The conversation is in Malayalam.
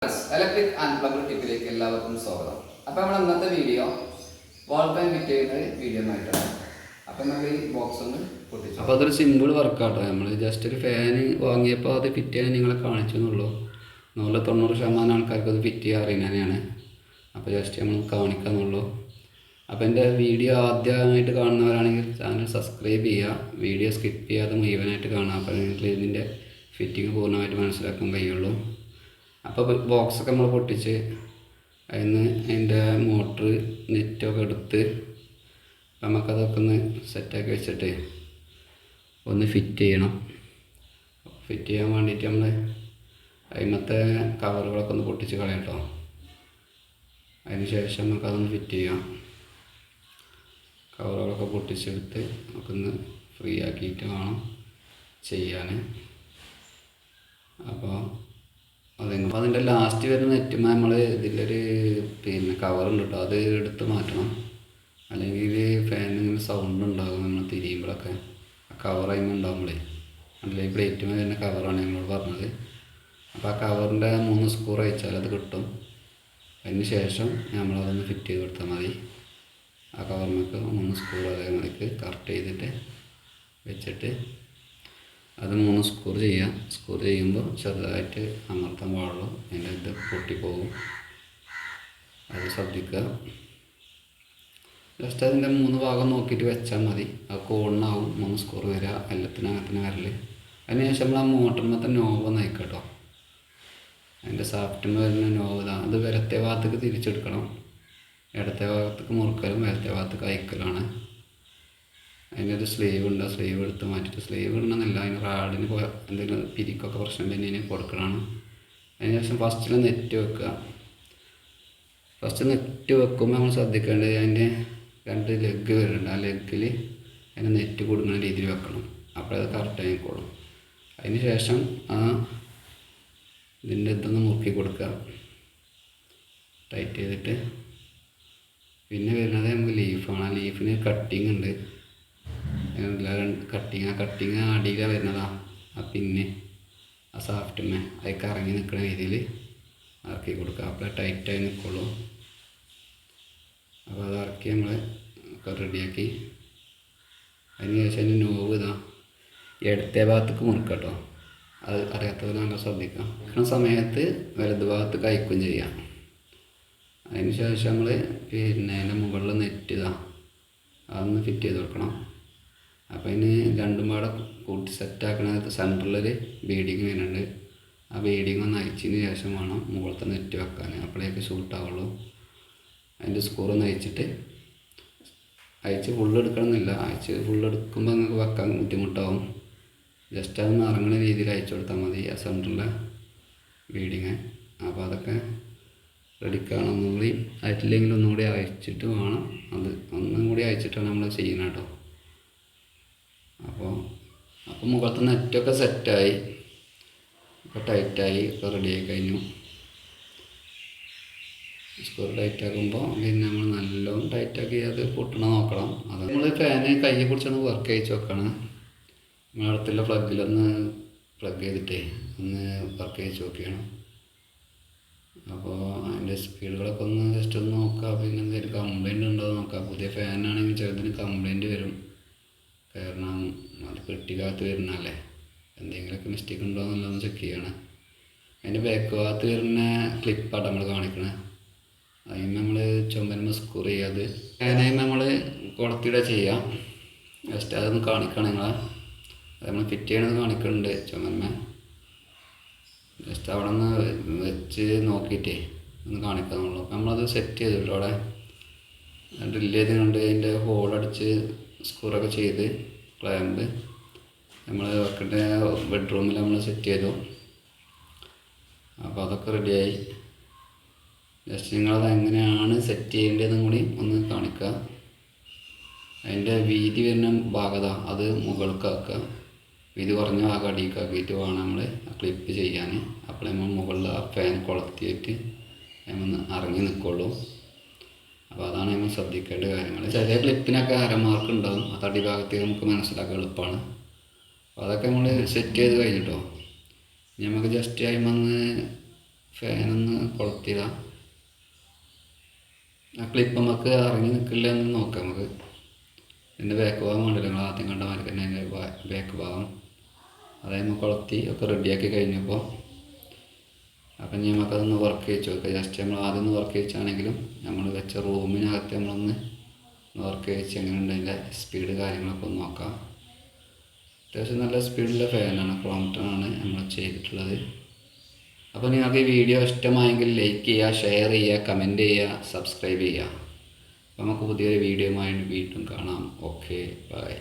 ഇലക്ട്രിക് അൺപ്ലഗ് ടിപ്പിലേക്ക് എല്ലാവർക്കും സ്വാഗതം. അപ്പോൾ നമ്മൾ ഇന്നത്തെ വീഡിയോ വാൾ ഫാൻ ഫിറ്റ് ചെയ്യുന്ന വീഡിയോ ആയിട്ടാണ്. അപ്പം നമ്മൾ ഈ ബോക്സ് ഒന്ന് പൊട്ടിച്ചു. അപ്പോൾ അതൊരു സിമ്പിൾ വർക്കാട്ടോ. നമ്മൾ ജസ്റ്റ് ഒരു ഫാന് വാങ്ങിയപ്പോൾ അത് ഫിറ്റ് ചെയ്യാൻ നിങ്ങളെ കാണിച്ചു എന്നുള്ളൂ. 90% ആൾക്കാർക്ക് അത് ഫിറ്റ് ചെയ്യാൻ അറിയുന്നതന്നെയാണ്. അപ്പോൾ ജസ്റ്റ് നമ്മൾ കാണിക്കാന്നുള്ളൂ. അപ്പോൾ എൻ്റെ വീഡിയോ ആദ്യമായിട്ട് കാണുന്നവരാണെങ്കിൽ ചാനൽ സബ്സ്ക്രൈബ് ചെയ്യുക, വീഡിയോ സ്കിപ്പ് ചെയ്യാതെ മുഴുവനായിട്ട് കാണുക. അപ്പോൾ നിങ്ങൾക്ക് ഇതിൻ്റെ ഫിറ്റിങ് പൂർണ്ണമായിട്ട് മനസ്സിലാക്കാൻ കഴിയുള്ളൂ. അപ്പോൾ ബോക്സൊക്കെ നമ്മൾ പൊട്ടിച്ച് അതിന് അതിൻ്റെ മോട്ടർ നെറ്റൊക്കെ എടുത്ത് നമുക്കതൊക്കെ ഒന്ന് സെറ്റാക്കി വെച്ചിട്ട് ഒന്ന് ഫിറ്റ് ചെയ്യണം. ഫിറ്റ് ചെയ്യാൻ വേണ്ടിയിട്ട് നമ്മൾ അതിനകത്തെ കവറുകളൊക്കെ ഒന്ന് പൊട്ടിച്ച് കളയാം കേട്ടോ. അതിന് ശേഷം നമുക്കതൊന്ന് ഫിറ്റ് ചെയ്യാം. കവറുകളൊക്കെ പൊട്ടിച്ചെടുത്ത് നമുക്കൊന്ന് ഫ്രീ ആക്കിയിട്ട് വേണം ചെയ്യാൻ. അപ്പോൾ അതിൻ്റെ ലാസ്റ്റ് വരുന്ന നെറ്റുമ്പോൾ നമ്മൾ ഇതിലൊരു കവറുണ്ട് കേട്ടോ, അത് എടുത്ത് മാറ്റണം. അല്ലെങ്കിൽ ഫാനിങ്ങനെ സൗണ്ട് ഉണ്ടാകും നമ്മൾ തിരിയുമ്പോഴൊക്കെ. ആ കവർ അതിന് ഉണ്ടാകുമ്പോഴേ അല്ലെങ്കിൽ പ്ലേറ്റുമ്പോൾ വരുന്ന കവറാണ് ഞങ്ങളോട് പറഞ്ഞത്. അപ്പോൾ ആ കവറിൻ്റെ 3 സ്ക്രൂ അയച്ചാൽ അത് കിട്ടും. അതിന് ശേഷം നമ്മളതൊന്ന് ഫിറ്റ് ചെയ്ത് കൊടുത്താൽ മതി. ആ കവറിനൊക്കെ 3 സ്ക്രൂ അതേമാതിരിക്ക് കറക്റ്റ് ചെയ്തിട്ട് വെച്ചിട്ട് അത് 3 സ്ക്രൂ ചെയ്യുക. സ്ക്രൂ ചെയ്യുമ്പോൾ ചെറുതായിട്ട് അമർത്താൻ പാടുള്ളൂ, അതിൻ്റെ ഇത് പൊട്ടിപ്പോകും, അത് ശ്രദ്ധിക്കുക. ജസ്റ്റ് അതിൻ്റെ 3 ഭാഗം നോക്കിയിട്ട് വെച്ചാൽ മതി. അത് കോണിനാവും 3 സ്ക്രൂ വരിക, എല്ലാത്തിനകത്തിന് വരൽ. അതിനുശേഷം നമ്മൾ ആ മോട്ടറിനകത്ത് നോവ് നയിക്കുക കേട്ടോ. അതിൻ്റെ സാഫ്റ്റിന് വരുന്ന നോവ് അത് വലത്തെ ഭാഗത്തേക്ക് തിരിച്ചെടുക്കണം. ഇടത്തെ ഭാഗത്തേക്ക് മുറുക്കലും വലത്തെ ഭാഗത്തേക്ക് അയക്കലാണ്. അതിനൊരു സ്ലീവ് ഉണ്ട്, ആ സ്ലീവ് എടുത്ത് മാറ്റിയിട്ട് സ്ലീവ് ഇടണമെന്നില്ല, അതിന് റാഡിന് എന്തെങ്കിലും പിരിക്കൊക്കെ പ്രശ്നം പിന്നെ കൊടുക്കണമാണ്. അതിനുശേഷം ഫസ്റ്റിൽ നെറ്റ് വെക്കുക. ഫസ്റ്റ് നെറ്റ് വെക്കുമ്പോൾ നമ്മൾ ശ്രദ്ധിക്കേണ്ടത് അതിൻ്റെ 2 ലെഗ് വരുന്നുണ്ട്. ആ ലെഗിൽ അതിന് നെറ്റ് കൊടുക്കുന്ന രീതിയിൽ വെക്കണം. അപ്പോഴത് കറക്റ്റ് ആയിക്കോളും. അതിന് ശേഷം ആ ഇതിൻ്റെ ഇതൊന്ന് മുറുക്കി കൊടുക്കുക ടൈറ്റ് ചെയ്തിട്ട്. പിന്നെ വരുന്നത് നമുക്ക് ലീഫാണ്. ആ ലീഫിന് കട്ടിങ് ഉണ്ട്, കട്ടിങ് അടിയിലാണ് വരുന്നതാണ്. ആ പിന്നെ ആ സാഫ്റ്റുമേ അതിൽ ഇറങ്ങി നിൽക്കുന്ന രീതിയിൽ ഇറക്കി കൊടുക്കുക. അപ്പോൾ ടൈറ്റായി നിൽക്കുള്ളൂ. അപ്പോൾ അത് ഇറക്കി നമ്മൾ ഒക്കെ റെഡിയാക്കി. അതിന് ശേഷം അതിന് നോവ് ഇടത്തെ ഭാഗത്തേക്ക് മുറുക്കുക കേട്ടോ. അത് അറിയാത്തവർ നല്ല ശ്രദ്ധിക്കാം. ആ സമയത്ത് വലത് ഭാഗത്ത് കഴിക്കുകയും ചെയ്യാം. അതിന് ശേഷം നമ്മൾ അതിൻ്റെ മുകളിൽ നെറ്റ് അതൊന്ന് ഫിറ്റ് ചെയ്ത് കൊടുക്കണം. അപ്പോൾ അതിന് രണ്ടും പാടെ കൂട്ടി സെറ്റാക്കണത് സെൻറ്ററിലൊരു ബീഡിങ് വരുന്നുണ്ട്. ആ ബീഡിങ് ഒന്ന് അയച്ചതിന് ശേഷം വേണം മുകളിലത്തെ നെറ്റ് വെക്കാൻ, അപ്പോഴേക്ക് ഷൂട്ടാവുള്ളൂ. അതിൻ്റെ സ്ക്രൂ ഒന്ന് അയച്ച് ഫുള്ളെടുക്കണമെന്നില്ല. അയച്ച് ഫുള്ളെടുക്കുമ്പോൾ നിങ്ങൾക്ക് വെക്കാൻ ബുദ്ധിമുട്ടാവും. ജസ്റ്റ് അതൊന്ന് ഇറങ്ങുന്ന രീതിയിൽ അയച്ചു കൊടുത്താൽ മതി ആ സെൻറ്ററിലെ ബീഡിങ്. അപ്പോൾ അതൊക്കെ റെഡിക്കാണ്. ഒന്നുകൂടി ആയിട്ടില്ലെങ്കിൽ ഒന്നുകൂടി അയച്ചിട്ട് വേണം, അത് ഒന്നും കൂടി അയച്ചിട്ടാണ് നമ്മൾ ചെയ്യുന്നത് കേട്ടോ. അപ്പോൾ മുഖത്ത് നെറ്റൊക്കെ സെറ്റായി, ഇപ്പോൾ ടൈറ്റായി, ഇപ്പോൾ റെഡിയായി കഴിഞ്ഞു. സ്ക്രൂ ടൈറ്റാക്കുമ്പോൾ പിന്നെ നമ്മൾ നല്ലോണം ടൈറ്റാക്കി അത് പൊട്ടണ നോക്കണം. അത് നമ്മൾ ഫാന് കൈ പിടിച്ചൊന്ന് വർക്ക് അയച്ച് വെക്കണം. നമ്മുടെ അടുത്തുള്ള പ്ലഗിലൊന്ന് പ്ലഗ് ചെയ്തിട്ടേ ഒന്ന് വർക്ക് അയച്ച് നോക്കിയാണ്. അപ്പോൾ അതിൻ്റെ സ്പീഡുകളൊക്കെ ഒന്ന് ജസ്റ്റ് ഒന്ന് നോക്കുക. പിന്നെ എന്തെങ്കിലും കംപ്ലൈൻറ്റ് ഉണ്ടോ എന്ന് നോക്കുക. പുതിയ ഫാനാണെങ്കിൽ ചിലതിന് കംപ്ലൈൻറ്റ് വരും, കാരണം അത് പെട്ടിക്കകത്ത് വരുന്നതല്ലേ. എന്തെങ്കിലുമൊക്കെ മിസ്റ്റേക്ക് ഉണ്ടോ എന്നുള്ളതൊന്ന് ചെക്ക് ചെയ്യണം. അതിൻ്റെ ബാക്ക് ഭാഗത്ത് വരുന്ന ക്ലിപ്പാണ് നമ്മൾ കാണിക്കണത്. അതിന് നമ്മൾ ചുമരുമ്പോൾ സ്ക്രൂ ചെയ്യാതെ ഫാനായി നമ്മൾ കുളത്തിടെ ചെയ്യാം. ജസ്റ്റ് അതൊന്ന് കാണിക്കണം നിങ്ങളെ. അത് നമ്മൾ ഫിറ്റ് ചെയ്യണത് കാണിക്കുന്നുണ്ട് ചുമരുമ. ജസ്റ്റ് അവിടെ നിന്ന് വെച്ച് നോക്കിയിട്ടേ ഒന്ന് കാണിക്കാന്നുള്ളൂ. അപ്പം നമ്മളത് സെറ്റ് ചെയ്തിട്ട് അവിടെ ഡ്രില്ല് ചെയ്തുകൊണ്ട് അതിൻ്റെ ഹോളടിച്ച് സ്ക്രൂറൊക്കെ ചെയ്ത് ക്ലാമ്പ് നമ്മൾ വെക്കേണ്ട ബെഡ്റൂമിൽ നമ്മൾ സെറ്റ് ചെയ്തു. അപ്പോൾ അതൊക്കെ റെഡിയായി. ജസ്റ്റ് നിങ്ങളത് എങ്ങനെയാണ് സെറ്റ് ചെയ്യേണ്ടതെന്നും കൂടി ഒന്ന് കാണിക്കുക. അതിൻ്റെ വീതി വരുന്ന ഭാഗത അത് മുകൾക്കാക്കുക, വീതി കുറഞ്ഞ ഭാഗം അടിക്കാക്കിയിട്ട് വേണം നമ്മൾ ക്ലിപ്പ് ചെയ്യാൻ. അപ്പോൾ നമ്മൾ മുകളിൽ ആ ഫാൻ കൊളത്തിയിട്ട് നമ്മൾ ഇറങ്ങി നിൽക്കുള്ളൂ. അപ്പോൾ അതാണ് നമ്മൾ ശ്രദ്ധിക്കേണ്ട കാര്യങ്ങൾ. ചില ക്ലിപ്പിനൊക്കെ അരമാർക്ക് ഉണ്ടാകും, അത് അടിഭാഗത്തേക്ക് നമുക്ക് മനസ്സിലാക്കാൻ എളുപ്പമാണ്. അപ്പോൾ അതൊക്കെ നമ്മൾ സെറ്റ് ചെയ്ത് കഴിഞ്ഞിട്ടോ നമുക്ക് ജസ്റ്റ് അതിൽ വന്ന് ഫാനൊന്ന് കൊളുത്തില്ല. ആ ക്ലിപ്പ് നമുക്ക് ഇറങ്ങി നിൽക്കില്ല എന്ന് നോക്കാം. നമുക്ക് ഇതിൻ്റെ ബാക്ക് ഭാഗം കണ്ടില്ല, നിങ്ങൾ ആദ്യം കണ്ട മാതിരി തന്നെ അതിൻ്റെ ബാക്ക് ഭാഗം അതായത് നമ്മൾ കൊളുത്തി ഒക്കെ റെഡിയാക്കി കഴിഞ്ഞപ്പോൾ അപ്പം ഇനി നമുക്കതൊന്ന് വർക്ക് ചെയ്ത് നോക്കാം. ജസ്റ്റ് നമ്മൾ ആദ്യം ഒന്ന് വർക്ക് ചെയ്യിച്ചാണെങ്കിലും നമ്മൾ വെച്ച റൂമിനകത്ത് നമ്മളൊന്ന് വർക്ക് ചെയ്യിച്ച് എങ്ങനെയുണ്ട് അതിൻ്റെ സ്പീഡ് കാര്യങ്ങളൊക്കെ ഒന്ന് നോക്കാം. അത്യാവശ്യം നല്ല സ്പീഡിലുള്ള ഫാനാണ്, ക്രോംപ്ടണാണ് നമ്മൾ ചെയ്തിട്ടുള്ളത്. അപ്പോൾ നിങ്ങൾക്ക് ഈ വീഡിയോ ഇഷ്ടമായെങ്കിൽ ലൈക്ക് ചെയ്യുക, ഷെയർ ചെയ്യുക, കമൻറ്റ് ചെയ്യുക, സബ്സ്ക്രൈബ് ചെയ്യുക. അപ്പോൾ നമുക്ക് പുതിയൊരു വീഡിയോയുമായി വീണ്ടും കാണാം. Okay, by.